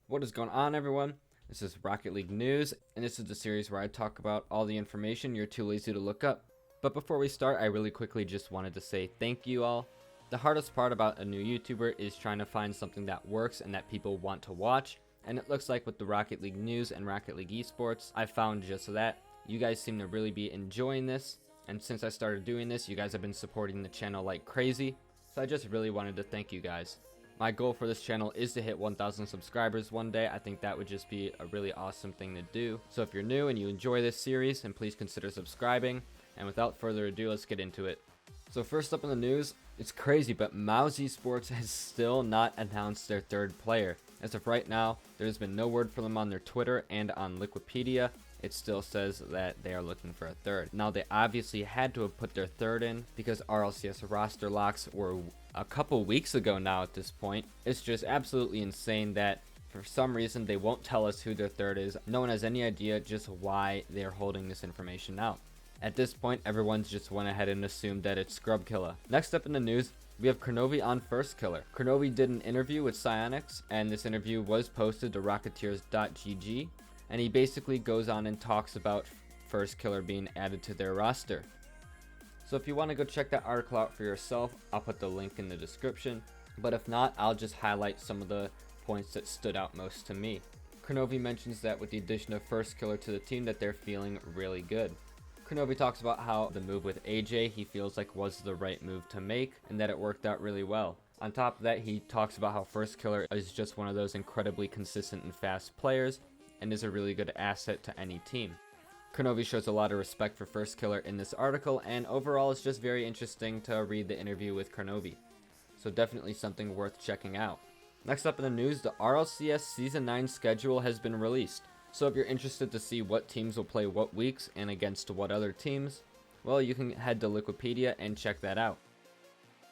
What is going on, everyone? This is Rocket League News, and this is the series where I talk about all the information you're too lazy to look up. But before we start, I really quickly just wanted to say thank you all. The hardest part about a new YouTuber is trying to find something that works and that people want to watch, and it looks like with the Rocket League News and Rocket League Esports, I found just that. You guys seem to really be enjoying this, and since I started doing this, you guys have been supporting the channel like crazy, so I just really wanted to thank you guys. My goal for this channel is to hit 1,000 subscribers one day. I think that would just be a really awesome thing to do. So if you're new and you enjoy this series, then please consider subscribing. And without further ado, let's get into it. So first up in the news, it's crazy, but Maos Esports has still not announced their third player. As of right now, there's been no word from them on their Twitter and on Wikipedia. It still says that they are looking for a third. Now, they obviously had to have put their third in because RLCS roster locks were a couple weeks ago now at this point. It's just absolutely insane that for some reason they won't tell us who their third is. No one has any idea just why they're holding this information out. At this point, everyone's just went ahead and assumed that it's SCRUBKILLA. Next up in the news, we have Kronovi on Firstkiller. Kronovi did an interview with Psyonix, and this interview was posted to Rocketeers.gg. And he basically goes on and talks about Firstkiller being added to their roster. So if you want to go check that article out for yourself, I'll put the link in the description. But if not, I'll just highlight some of the points that stood out most to me. Kronovi mentions that with the addition of Firstkiller to the team that they're feeling really good. Kronovi talks about how the move with AJ he feels like was the right move to make and that it worked out really well. On top of that, he talks about how Firstkiller is just one of those incredibly consistent and fast players and is a really good asset to any team. Kronovi shows a lot of respect for Firstkiller in this article, and overall it's just very interesting to read the interview with Kronovi. So definitely something worth checking out. Next up in the news, the RLCS Season 9 schedule has been released. So if you're interested to see what teams will play what weeks and against what other teams, well, you can head to Wikipedia and check that out.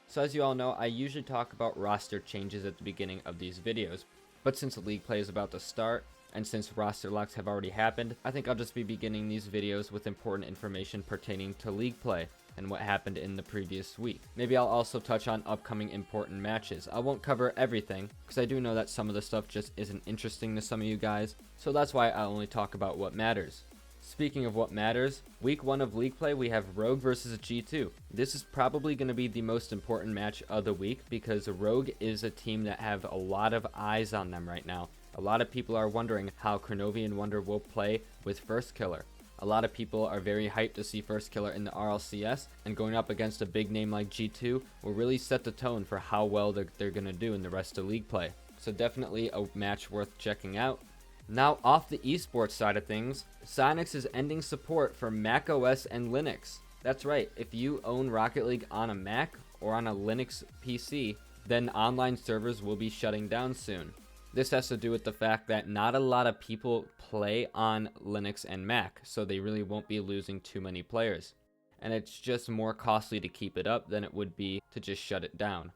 So as you all know, I usually talk about roster changes at the beginning of these videos, but since the league play is about to start, and since roster locks have already happened, I think I'll just be beginning these videos with important information pertaining to league play and what happened in the previous week. Maybe I'll also touch on upcoming important matches. I won't cover everything, because I do know that some of the stuff just isn't interesting to some of you guys, so that's why I only talk about what matters. Speaking of what matters, week 1 of league play we have Rogue versus G2. This is probably going to be the most important match of the week because Rogue is a team that have a lot of eyes on them right now. A lot of people are wondering how Kronovi and Wonder will play with Firstkiller. A lot of people are very hyped to see Firstkiller in the RLCS, and going up against a big name like G2 will really set the tone for how well they're going to do in the rest of league play. So definitely a match worth checking out. Now off the esports side of things, Psyonix is ending support for Mac OS and Linux. That's right, if you own Rocket League on a Mac or on a Linux PC, then online servers will be shutting down soon. This has to do with the fact that not a lot of people play on Linux and Mac, so they really won't be losing too many players. And it's just more costly to keep it up than it would be to just shut it down.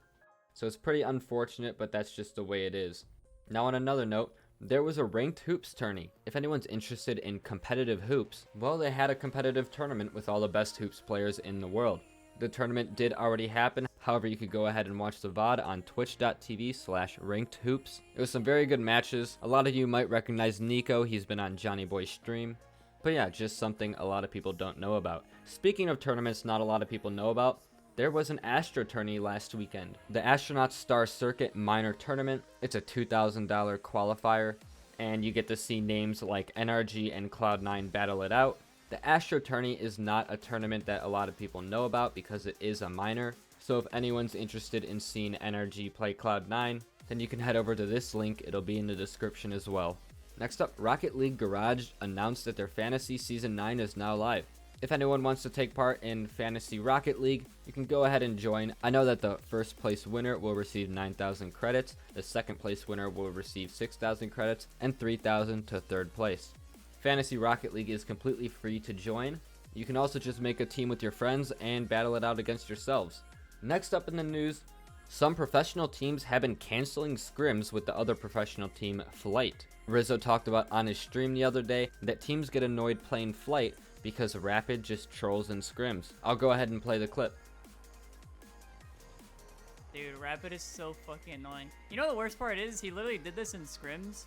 So it's pretty unfortunate, but that's just the way it is. Now on another note, there was a ranked hoops tourney. If anyone's interested in competitive hoops, well, they had a competitive tournament with all the best hoops players in the world. The tournament did already happen, however you could go ahead and watch the VOD on twitch.tv/rankedhoops. It was some very good matches. A lot of you might recognize Nico, he's been on Johnny Boy's stream. But yeah, just something a lot of people don't know about. Speaking of tournaments not a lot of people know about, there was an Astra tourney last weekend. The Astronaut Star Circuit Minor Tournament. It's a $2,000 qualifier, and you get to see names like NRG and Cloud9 battle it out. The Astra tourney is not a tournament that a lot of people know about because it is a minor. So if anyone's interested in seeing NRG play Cloud9, then you can head over to this link, it'll be in the description as well. Next up, Rocket League Garage announced that their Fantasy Season 9 is now live. If anyone wants to take part in Fantasy Rocket League, you can go ahead and join. I know that the first place winner will receive 9,000 credits, the second place winner will receive 6,000 credits, and 3,000 to third place. Fantasy Rocket League is completely free to join. You can also just make a team with your friends and battle it out against yourselves. Next up in the news, some professional teams have been canceling scrims with the other professional team, Flight. Rizzo talked about on his stream the other day that teams get annoyed playing Flight because Rapid just trolls in scrims. I'll go ahead and play the clip. Dude, Rapid is so fucking annoying. You know the worst part is, he literally did this in scrims,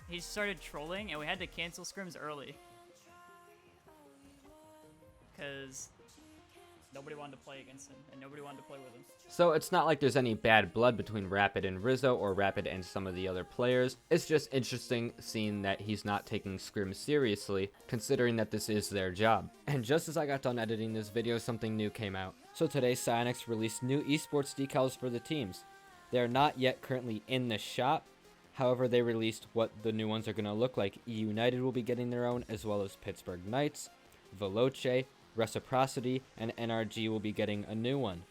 he started trolling, and we had to cancel scrims early. Because nobody wanted to play against him, and nobody wanted to play with him. So it's not like there's any bad blood between Rapid and Rizzo, or Rapid and some of the other players. It's just interesting seeing that he's not taking Scrims seriously, considering that this is their job. And just as I got done editing this video, something new came out. So today, Psyonix released new esports decals for the teams. They are not yet currently in the shop. However, they released what the new ones are going to look like. E United will be getting their own, as well as Pittsburgh Knights, Veloce, Reciprocity, and NRG will be getting a new one.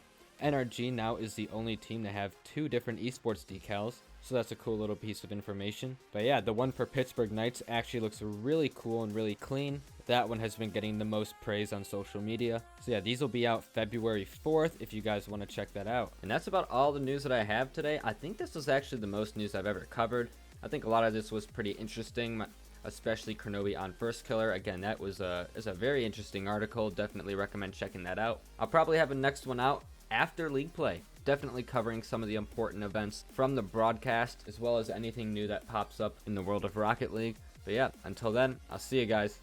NRG now is the only team to have 2 different esports decals, so that's a cool little piece of information. But yeah, the one for Pittsburgh Knights actually looks really cool and really clean. That one has been getting the most praise on social media. So yeah, these will be out February 4th if you guys want to check that out. And that's about all the news that I have today. I think this was actually the most news I've ever covered. I think a lot of this was pretty interesting, especially Kronovi on Firstkiller. Again, that was a very interesting article. Definitely recommend checking that out. I'll probably have a next one out after league play, definitely covering some of the important events from the broadcast, as well as anything new that pops up in the world of Rocket League. But yeah, until then, I'll see you guys.